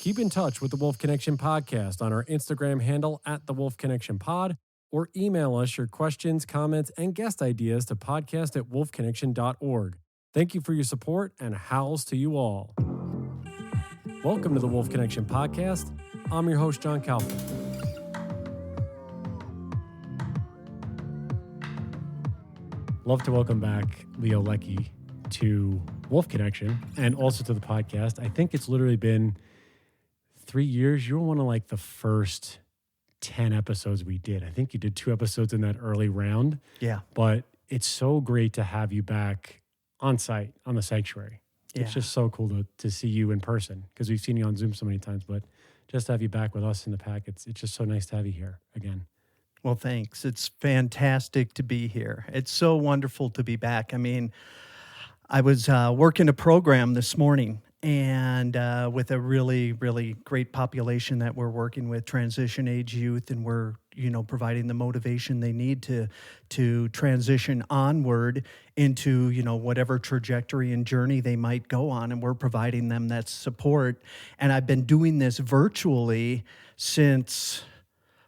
Keep in touch with the Wolf Connection podcast on our Instagram handle at the Wolf Connection Pod, or email us your questions, comments, and guest ideas to podcast@wolfconnection.org. Thank you for your support, and howls to you all. Welcome to the Wolf Connection podcast. I'm your host, John Kaufman. Love to welcome back Leo Leckie to Wolf Connection and also to the podcast. I think it's literally been 3 years. You were one of like the first 10 episodes we did. I think you did 2 episodes in that early round. Yeah. But it's so great to have you back on site on the sanctuary. Yeah. It's just so cool to see you in person, because we've seen you on Zoom so many times, but just to have you back with us in the pack, it's just so nice to have you here again. Well, thanks. It's fantastic to be here. It's so wonderful to be back. I mean, I was working a program this morning, and with a really, really great population that we're working with, transition age youth, and we're, providing the motivation they need to transition onward into, whatever trajectory and journey they might go on, and we're providing them that support. And I've been doing this virtually since,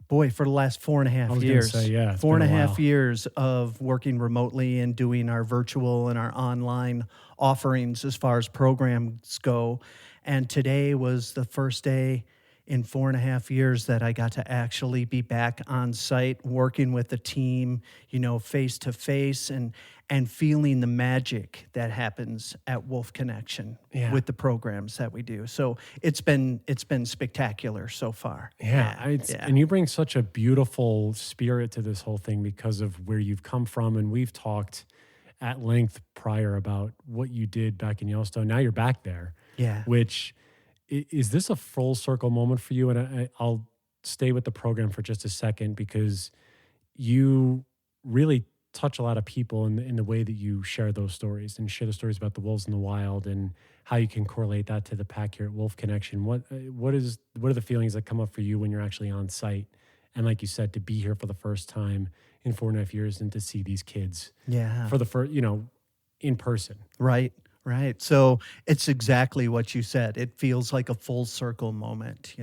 for the last 4.5 years. Say, yeah, 4.5 years of working remotely and doing our virtual and our online offerings as far as programs go. And today was the first day in 4.5 years that I got to actually be back on site, working with the team, face to face, and feeling the magic that happens at Wolf Connection with the programs that we do. So it's been spectacular so far. And you bring such a beautiful spirit to this whole thing because of where you've come from. And we've talked at length prior about what you did back in Yellowstone. Now you're back there. Yeah. Which, is this a full circle moment for you? And I'll stay with the program for just a second, because you really touch a lot of people in the way that you share those stories and share the stories about the wolves in the wild and how you can correlate that to the pack here at Wolf Connection. What are the feelings that come up for you when you're actually on site? And like you said, to be here for the first time in 4.5 years and to see these kids for the first, in person. Right. So it's exactly what you said. It feels like a full circle moment,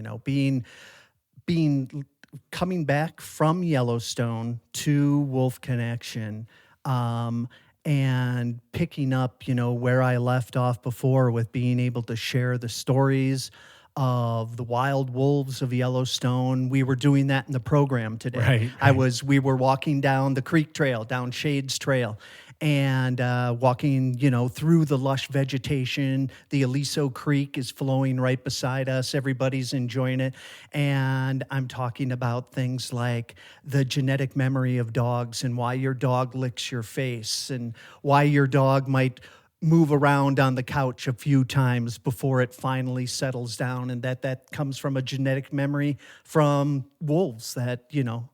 coming back from Yellowstone to Wolf Connection, and picking up, where I left off before, with being able to share the stories of the wild wolves of Yellowstone. We were doing that in the program today. Right. We were walking down the creek trail, down Shades Trail, and walking, through the lush vegetation. The Aliso Creek is flowing right beside us. Everybody's enjoying it. And I'm talking about things like the genetic memory of dogs and why your dog licks your face and why your dog might move around on the couch a few times before it finally settles down, and that comes from a genetic memory from wolves that,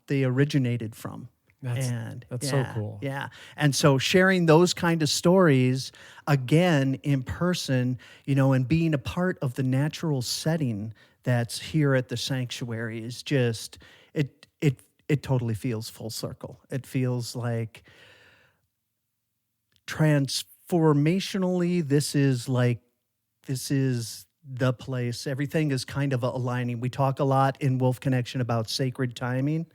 they originated from. That's so cool. Yeah. And so sharing those kind of stories again in person, and being a part of the natural setting that's here at the sanctuary is just, it totally feels full circle. It feels like transformationally, this is the place. Everything is kind of aligning. We talk a lot in Wolf Connection about sacred timing,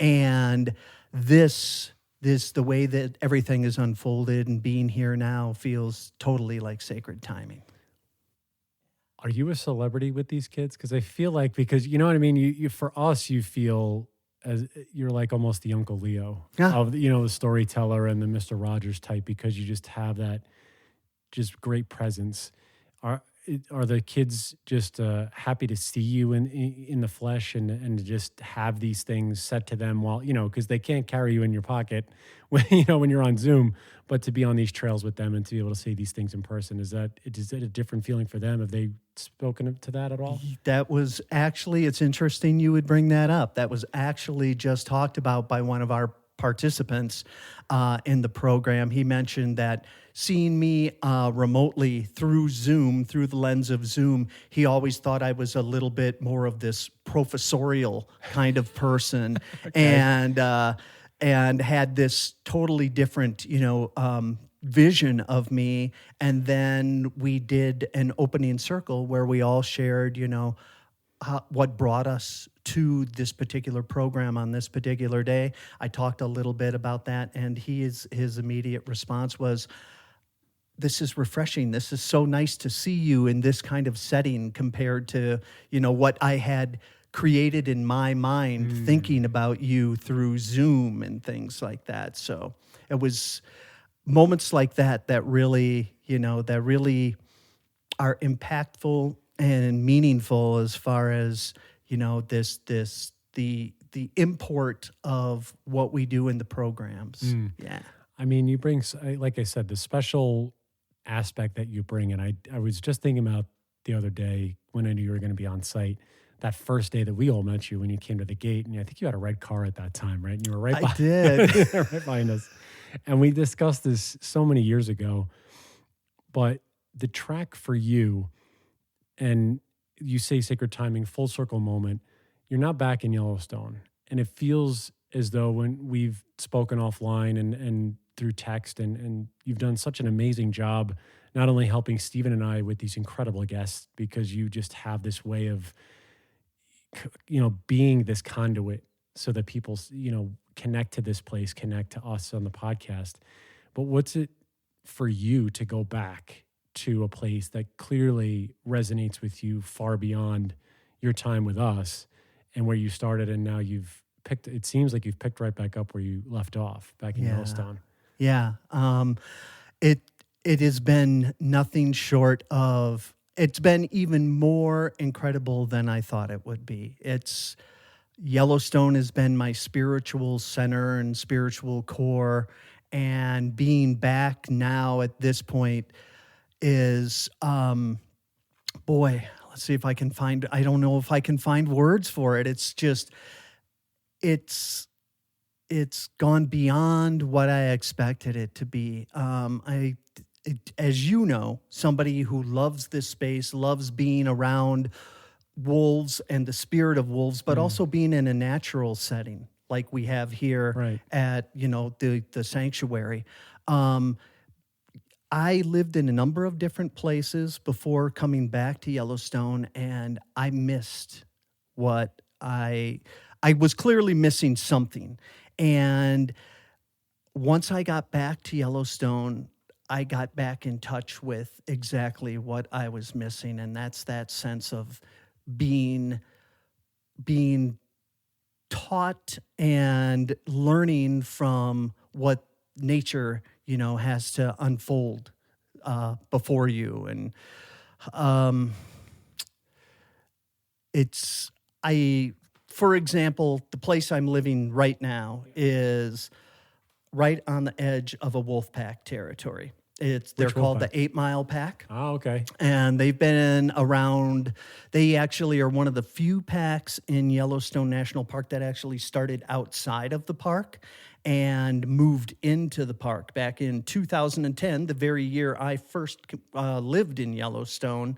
and this the way that everything is unfolded and being here now feels totally like sacred timing. Are you a celebrity with these kids? Because I feel like, because you know what I mean? You for us, you feel as you're like almost the Uncle Leo of, the storyteller and the Mr. Rogers type, because you just have that just great presence. Are the kids just happy to see you in the flesh and to just have these things said to them while, because they can't carry you in your pocket when, when you're on Zoom, but to be on these trails with them and to be able to see these things in person, is it a different feeling for them? Have they spoken to that at all? That was actually, it's interesting you would bring that up. That was actually just talked about by one of our participants in the program. He mentioned that seeing me remotely through Zoom, through the lens of Zoom, he always thought I was a little bit more of this professorial kind of person. Okay. And had this totally different, vision of me. And then we did an opening circle where we all shared, what brought us to this particular program on this particular day. I talked a little bit about that, and his immediate response was, "This is refreshing. This is so nice to see you in this kind of setting compared to, what I had created in my mind thinking about you through Zoom and things like that." So it was moments like that that really, that really are impactful and meaningful as far as, the import of what we do in the programs. Yeah. I mean, you bring, like I said, the special aspect that you bring. And I was just thinking about the other day when I knew you were going to be on site, that first day that we all met you when you came to the gate. And I think you had a red car at that time, right? And you were right, I did. right behind us. And we discussed this so many years ago. But the track for you, and you say sacred timing, full circle moment, you're not back in Yellowstone. And it feels as though when we've spoken offline and through text, and you've done such an amazing job, not only helping Stephen and I with these incredible guests, because you just have this way of, being this conduit so that people, connect to this place, connect to us on the podcast. But what's it for you to go back to a place that clearly resonates with you far beyond your time with us and where you started, and now it seems like you've picked right back up where you left off back in Yellowstone. Yeah. It has been nothing short of, it's been even more incredible than I thought it would be. Yellowstone has been my spiritual center and spiritual core, and being back now at this point is, boy, let's see if I can I don't know if I can find words for it. It's just, it's gone beyond what I expected it to be. As you know, somebody who loves this space, loves being around wolves and the spirit of wolves, but also being in a natural setting like we have here at, the sanctuary. I lived in a number of different places before coming back to Yellowstone, and I missed what I was clearly missing something. And once I got back to Yellowstone, I got back in touch with exactly what I was missing, and that's that sense of being taught and learning from what nature, has to unfold before you. And for example, the place I'm living right now is right on the edge of a wolf pack territory. They're called the 8 Mile Pack. Oh, okay. And they've been around. They actually are one of the few packs in Yellowstone National Park that actually started outside of the park and moved into the park back in 2010, the very year I first lived in Yellowstone.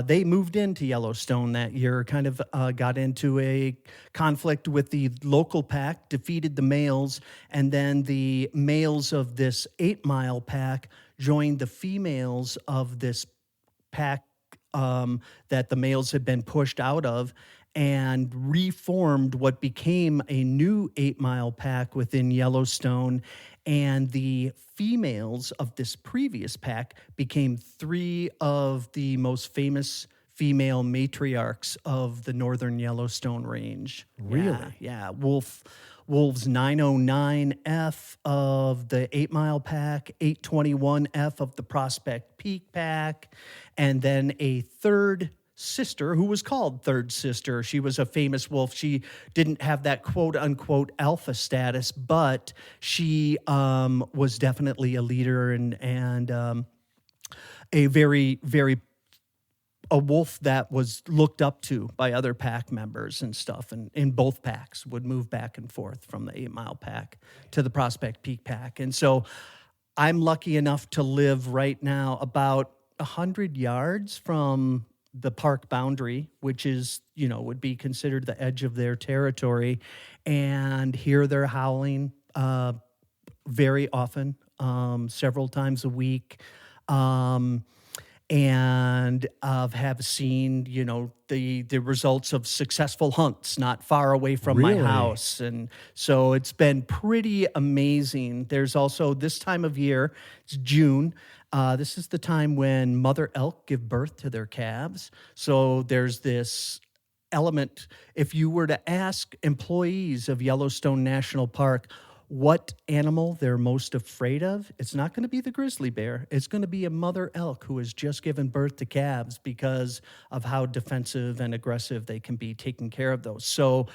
They moved into Yellowstone that year, kind of got into a conflict with the local pack, defeated the males, and then the males of this 8 Mile Pack joined the females of this pack that the males had been pushed out of, and reformed what became a new 8 Mile Pack within Yellowstone. And the females of this previous pack became 3 of the most famous female matriarchs of the northern Yellowstone range. Really? Yeah. Wolves 909F of the 8 Mile Pack, 821F of the Prospect Peak Pack, and then a third sister who was called Third Sister. She was a famous wolf. She didn't have that quote unquote alpha status, but she was definitely a leader and a very, very a wolf that was looked up to by other pack members and stuff. And in both packs would move back and forth from the 8 Mile Pack to the Prospect Peak Pack. And so I'm lucky enough to live right now about 100 yards from the park boundary, which is, would be considered the edge of their territory, and hear their howling very often, several times a week. Um, and have seen, the results of successful hunts not far away from my Really? house. And so it's been pretty amazing. There's also this time of year, it's June. This is the time when mother elk give birth to their calves. So there's this element. If you were to ask employees of Yellowstone National Park what animal they're most afraid of, it's not going to be the grizzly bear. It's going to be a mother elk who has just given birth to calves because of how defensive and aggressive they can be taking care of those. So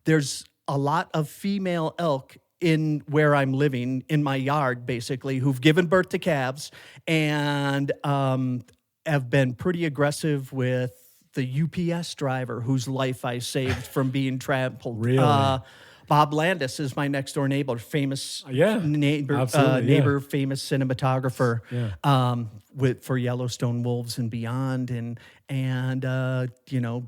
there's a lot of female elk in where I'm living, in my yard, basically, who've given birth to calves and have been pretty aggressive with the UPS driver whose life I saved from being trampled. Really? Bob Landis is my next door neighbor, famous Yeah, absolutely, yeah. famous cinematographer, Yeah. for Yellowstone Wolves and beyond, and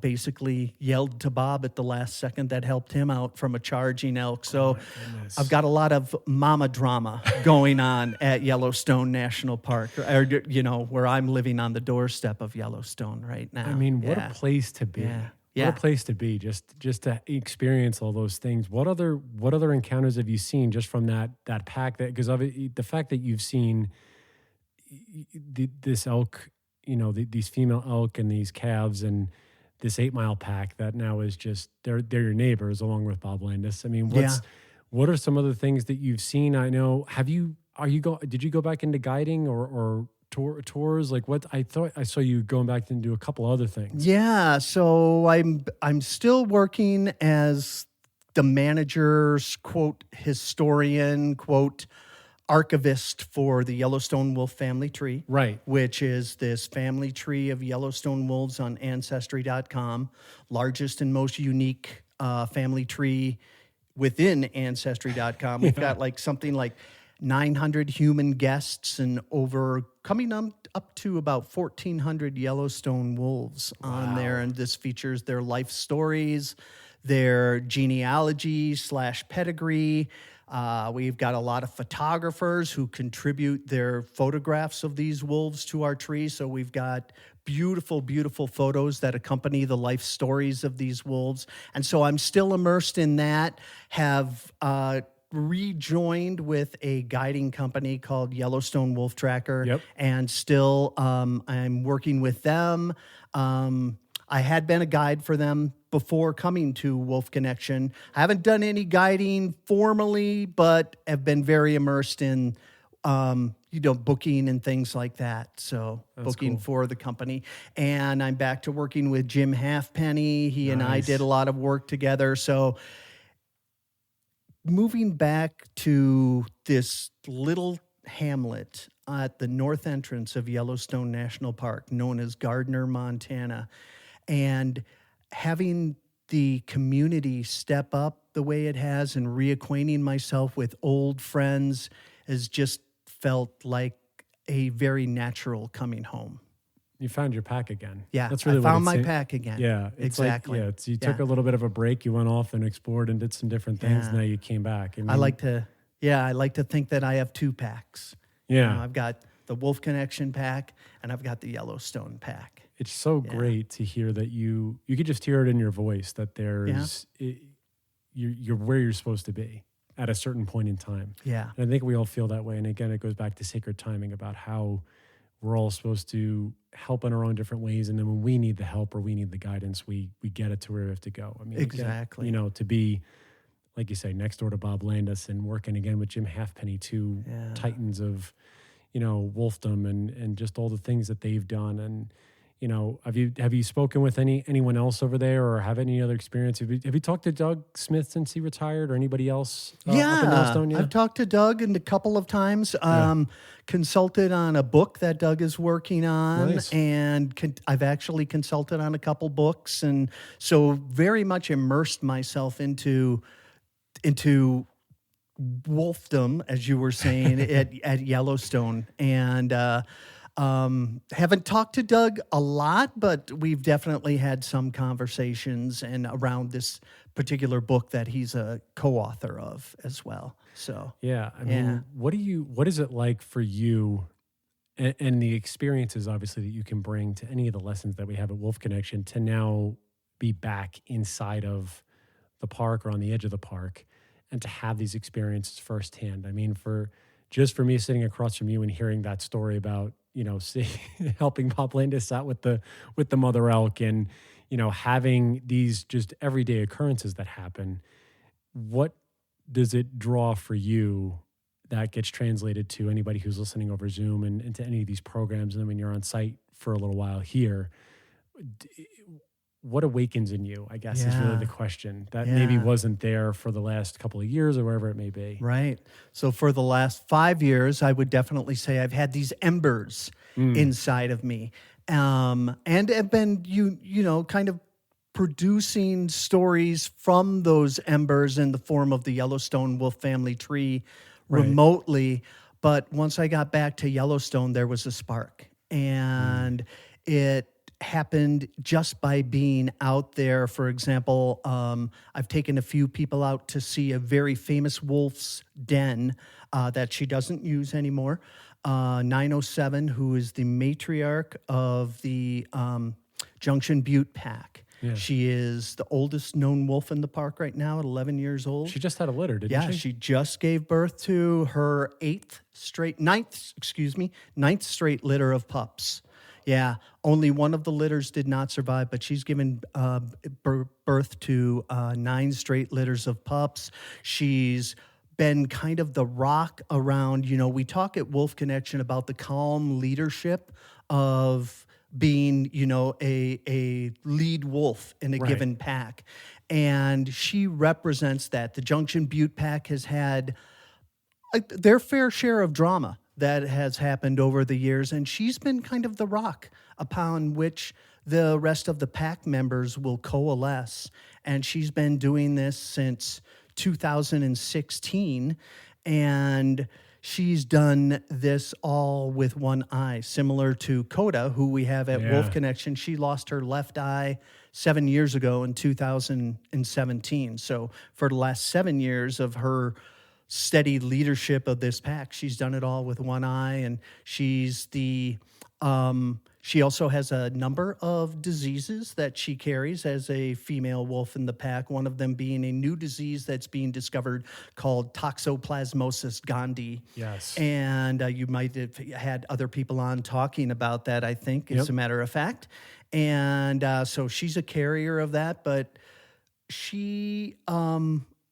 basically yelled to Bob at the last second that helped him out from a charging elk. So Goodness. I've got a lot of mama drama going on at Yellowstone National Park, or where I'm living on the doorstep of Yellowstone right now. I mean, what a place to be. Yeah. What a place to be, just to experience all those things. What other encounters have you seen just from that pack? That because of the fact that you've seen this elk, these female elk and these calves and this 8 Mile pack that now is just they're your neighbors along with Bob Landis. I mean, what are some other things that you've seen? I know. Did you go back into guiding or tours? Like what I thought I saw you going back and do a couple other things. Yeah, so I'm still working as the manager's quote historian, quote archivist for the Yellowstone Wolf family tree. Right. Which is this family tree of Yellowstone wolves on ancestry.com, largest and most unique family tree within ancestry.com. We've got something like 900 human guests and coming up to about 1,400 Yellowstone wolves on there. And this features their life stories, their genealogy / pedigree. We've got a lot of photographers who contribute their photographs of these wolves to our tree. So we've got beautiful, beautiful photos that accompany the life stories of these wolves. And so I'm still immersed in that, have rejoined with a guiding company called Yellowstone Wolf Tracker. Yep. And still I'm working with them. I had been a guide for them before coming to Wolf Connection. I haven't done any guiding formally, but have been very immersed in booking and things like that. So That's booking cool. for the company. And I'm back to working with Jim Halfpenny. He and I did a lot of work together. So moving back to this little hamlet at the north entrance of Yellowstone National Park, known as Gardner, Montana, and having the community step up the way it has and reacquainting myself with old friends has just felt like a very natural coming home. You found your pack again. Yeah, that's really I found what my it's, pack again. Yeah, it's exactly. You took a little bit of a break. You went off and explored and did some different things. Yeah. Now you came back. I mean, I like to think that I have 2 packs. Yeah, I've got the Wolf Connection pack and I've got the Yellowstone pack. it's so great to hear that you could just hear it in your voice that there's you're where you're supposed to be at a certain point in time. Yeah. And I think we all feel that way. And again, it goes back to sacred timing about how we're all supposed to help in our own different ways. And then when we need the help or we need the guidance, we get it to where we have to go. I mean, Exactly. Again, to be, like you say, next door to Bob Landis and working again with Jim Halfpenny, two titans of, wolfdom and just all the things that they've done. And, have you spoken with anyone else over there or have any other experience? Have you talked to Doug Smith since he retired or anybody else up in Yellowstone yet? I've talked to Doug a couple of times, consulted on a book that Doug is working on, Nice. and I've actually consulted on a couple books, and so very much immersed myself into wolfdom, as you were saying, at Yellowstone. And haven't talked to Doug a lot, but we've definitely had some conversations and around this particular book that he's a co-author of as well. So, Yeah. I yeah. mean, what is it like for you and the experiences obviously that you can bring to any of the lessons that we have at Wolf Connection to now be back inside of the park or on the edge of the park and to have these experiences firsthand? I mean, for me sitting across from you and hearing that story about, see, helping Bob Landis out with the mother elk and, having these just everyday occurrences that happen, what does it draw for you that gets translated to anybody who's listening over Zoom and to any of these programs? And then when you're on site for a little while here, d- what awakens in you, I guess, is really the Yeah. question that maybe Yeah. wasn't there for the last couple of years or wherever it may be. Right. So for the last 5 years, I would definitely say I've had these embers Mm, inside of me, and have been kind of producing stories from those embers in the form of the Yellowstone Wolf family tree right. remotely. But once I got back to Yellowstone, there was a spark, Mm, and it happened just by being out there. For example, I've taken a few people out to see a very famous wolf's den that she doesn't use anymore. 907, who is the matriarch of the Junction Butte Pack. yeah. She is the oldest known wolf in the park right now at 11 years old. She just had a litter, didn't Yeah, she? she just gave birth to her ninth straight litter of pups. Yeah, only one of the litters did not survive, but she's given birth to 9 straight litters of pups. She's been kind of the rock around, we talk at Wolf Connection about the calm leadership of being, a lead wolf in a Right. given pack. And she represents that. The Junction Butte Pack has had their fair share of drama that has happened over the years, and she's been kind of the rock upon which the rest of the pack members will coalesce. And she's been doing this since 2016, and she's done this all with one eye, similar to Coda, who we have at Wolf Yeah. Connection. She lost her left eye 7 years ago in 2017. So for the last 7 years of her steady leadership of this pack, she's done it all with one eye, and she also has a number of diseases that she carries as a female wolf in the pack, one of them being a new disease that's being discovered called Toxoplasmosis gondii. Yes. And you might have had other people on talking about that, I think, as Yep. a matter of fact. And so she's a carrier of that, but she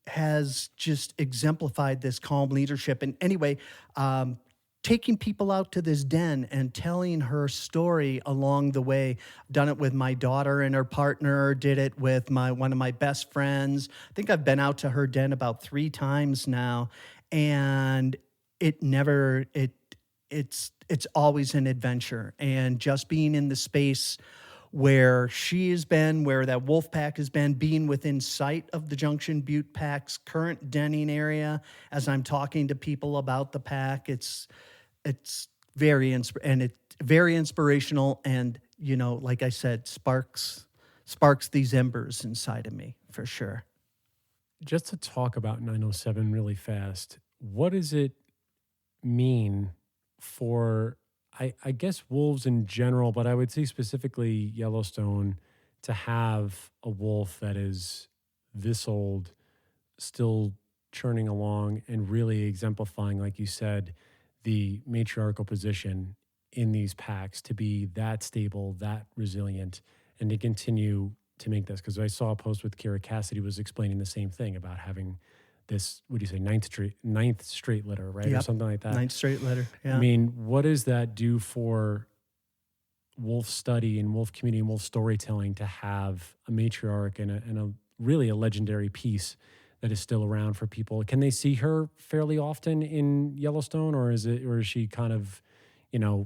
has just exemplified this calm leadership. And anyway, taking people out to this den and telling her story along the way. I've done it with my daughter and her partner, did it with one of my best friends. I think I've been out to her den about 3 times now, and it's always an adventure. And just being in the space where she has been, where that wolf pack has been, being within sight of the Junction Butte Pack's current denning area, as I'm talking to people about the pack, it's very very inspirational, and like I said, sparks these embers inside of me for sure. Just to talk about 907 really fast, what does it mean for, I guess, wolves in general, but I would say specifically Yellowstone, to have a wolf that is this old, still churning along and really exemplifying, like you said, the matriarchal position in these packs, to be that stable, that resilient, and to continue to make this? Because I saw a post with Kira Cassidy was explaining the same thing about having this, what do you say, ninth straight litter, right? Or Yep. something like that. 9 straight letter. Yeah. I mean, what does that do for wolf study and wolf community and wolf storytelling to have a matriarch and a really a legendary piece that is still around for people? Can they see her fairly often in Yellowstone, or is she kind of,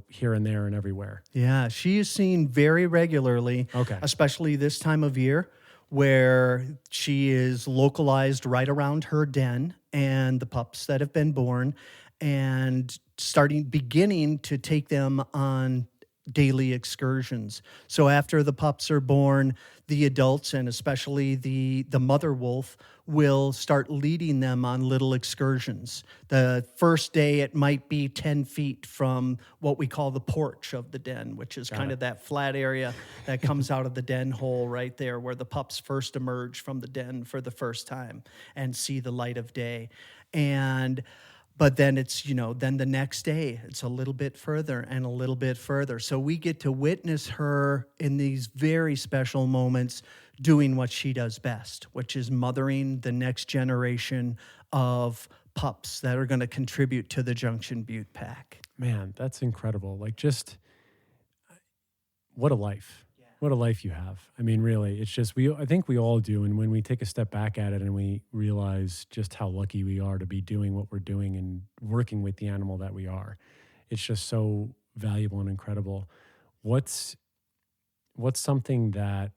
here and there and everywhere? Yeah, she is seen very regularly, Okay. especially this time of year, where she is localized right around her den and the pups that have been born, and beginning to take them on daily excursions. So after the pups are born, the adults and especially the mother wolf will start leading them on little excursions. The first day it might be 10 feet from what we call the porch of the den, which is kind of that flat area that comes out of the den hole right there where the pups first emerge from the den for the first time and see the light of day. But then it's, then the next day, it's a little bit further and a little bit further. So we get to witness her in these very special moments doing what she does best, which is mothering the next generation of pups that are going to contribute to the Junction Butte pack. Man, that's incredible. Like, just what a life. What a life you have. I mean, really, it's just, I think we all do. And when we take a step back at it and we realize just how lucky we are to be doing what we're doing and working with the animal that we are, it's just so valuable and incredible. What's something that,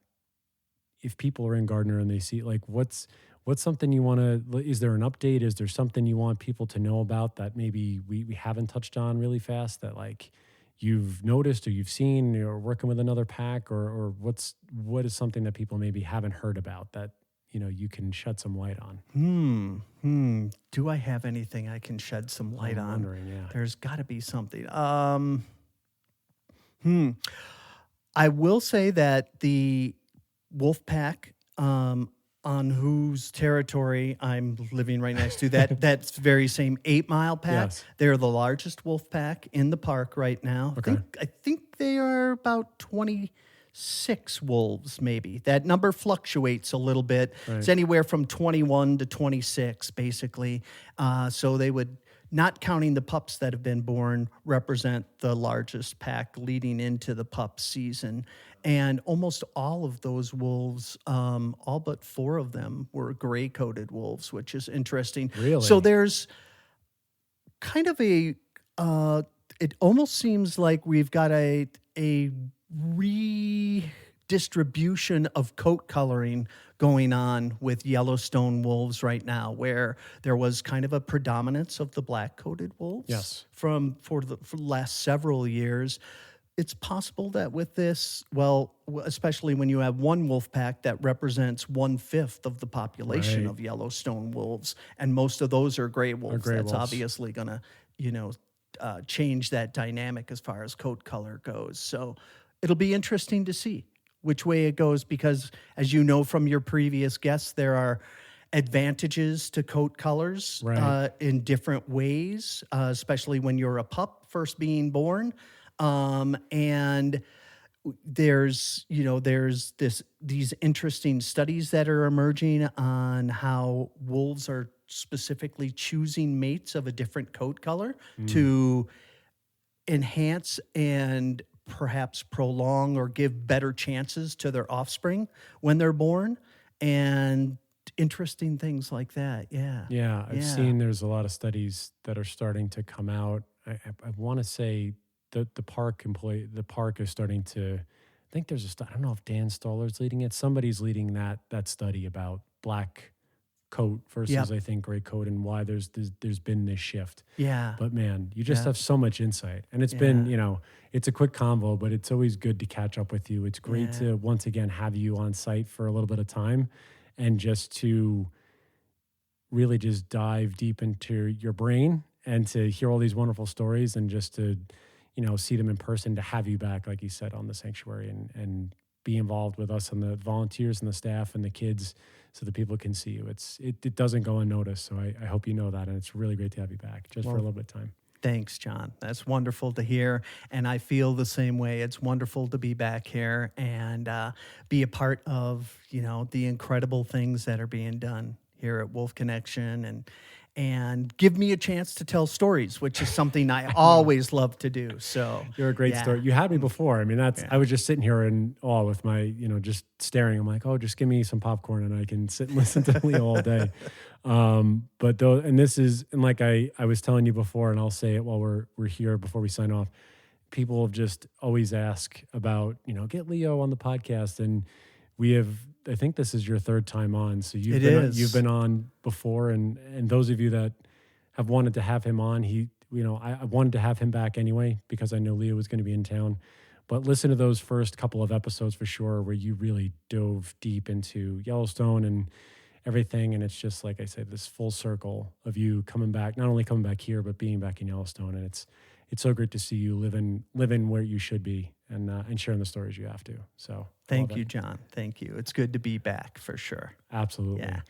if people are in Gardner and they see, like, what's something you want to, is there an update? Is there something you want people to know about that maybe we haven't touched on really fast, that like you've noticed or you've seen, or working with another pack, or what is something that people maybe haven't heard about that, you can shed some light on? Do I have anything I can shed some light on? Wondering, yeah. There's got to be something. I will say that the wolf pack, on whose territory I'm living right next to, that's very same 8 Mile pack. Yes. They're the largest wolf pack in the park right now. Okay. I think they are about 26 wolves, maybe. That number fluctuates a little bit. Right. It's anywhere from 21 to 26, basically. So they would, not counting the pups that have been born, represent the largest pack leading into the pup season. And almost all of those wolves, all but 4 of them, were gray-coated wolves, which is interesting. Really? So there's kind of it almost seems like we've got a redistribution of coat coloring going on with Yellowstone wolves right now, where there was kind of a predominance of the black-coated wolves. Yes. For the last several years. It's possible that with this, especially when you have one wolf pack that represents 1/5 of the population Right. of Yellowstone wolves, and most of those are gray wolves, gray that's wolves. obviously going to, change that dynamic as far as coat color goes. So it'll be interesting to see which way it goes, because as you know from your previous guests, there are advantages to coat colors Right. in different ways, especially when you're a pup first being born. And there's these interesting studies that are emerging on how wolves are specifically choosing mates of a different coat color to enhance and perhaps prolong or give better chances to their offspring when they're born, and interesting things like that. Yeah, I've seen there's a lot of studies that are starting to come out. I want to say the park is starting to, I think there's I don't know if Dan Stoller's leading it. Somebody's leading that study about black coat versus I think gray coat, and why there's been this shift. Yeah. But man, you just have so much insight, and it's been, it's a quick convo, but it's always good to catch up with you. It's great to once again have you on site for a little bit of time, and just to really just dive deep into your brain and to hear all these wonderful stories, and just to, see them in person, to have you back, like you said, on the sanctuary, and be involved with us and the volunteers and the staff and the kids, so that people can see you. It doesn't go unnoticed. So I hope you know that. And it's really great to have you back just for a little bit of time. Thanks, John. That's wonderful to hear. And I feel the same way. It's wonderful to be back here and be a part of, the incredible things that are being done here at Wolf Connection, and give me a chance to tell stories, which is something I always love to do. So you're a great story. You had me before. I mean, I was just sitting here in awe with my, just staring. I'm like, oh, just give me some popcorn and I can sit and listen to Leo all day. But though, and like I was telling you before, and I'll say it while we're here before we sign off, people have just always ask about, get Leo on the podcast. And I think this is your 3rd time on. So you've been on before, and those of you that have wanted to have him on, I wanted to have him back anyway, because I know Leo was going to be in town. But listen to those first couple of episodes for sure, where you really dove deep into Yellowstone and everything. And it's just, like I said, this full circle of you coming back, not only coming back here, but being back in Yellowstone. And it's so great to see you living where you should be and sharing the stories you have to. So thank you, John. Thank you. It's good to be back for sure. Absolutely. Yeah.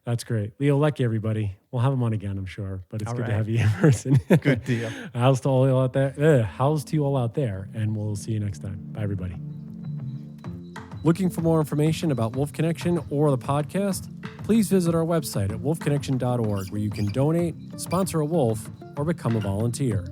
That's great. Leo Leckie, everybody. We'll have him on again, I'm sure, but it's All good right. to have you in person. Good deal. How's to all out there? How's to you all out there? And we'll see you next time. Bye, everybody. Looking for more information about Wolf Connection or the podcast? Please visit our website at wolfconnection.org, where you can donate, sponsor a wolf, or become a volunteer.